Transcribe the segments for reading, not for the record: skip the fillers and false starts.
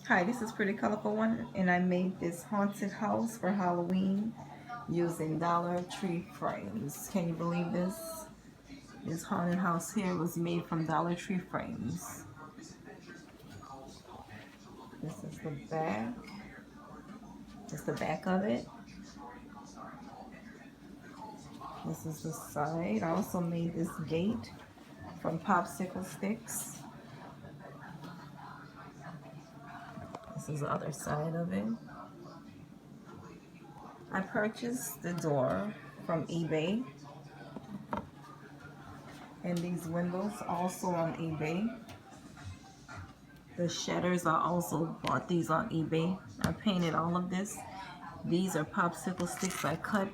Hi, this is Pretty Colorful One, and I made this haunted house for Halloween using Dollar Tree frames. Can you believe this? This haunted house here was made from Dollar Tree frames. This is the back. This is the back of it. This is the side. I also made this gate from popsicle sticks. This is the other side of it. I purchased the door from eBay, and these windows also on eBay. The shutters, I also bought these on eBay. I painted all of this. These are popsicle sticks I cut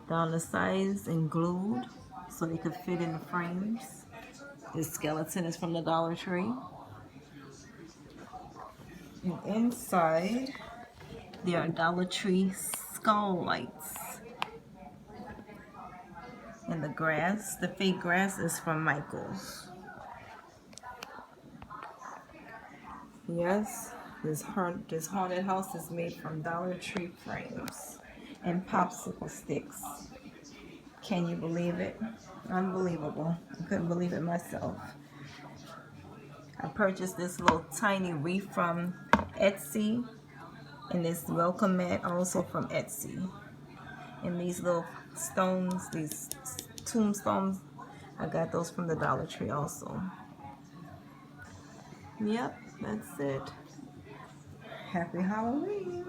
down the sides and glued so they could fit in the frames. This skeleton is from the Dollar Tree. And inside, there are Dollar Tree skull lights. And the grass, the fake grass is from Michael's. Yes, this haunted house is made from Dollar Tree frames and popsicle sticks. Can you believe it? Unbelievable. I couldn't believe it myself. I purchased this little tiny wreath from Etsy, and this welcome mat also from Etsy. And these little stones, these tombstones, I got those from the Dollar Tree also. Yep, that's it. Happy Halloween.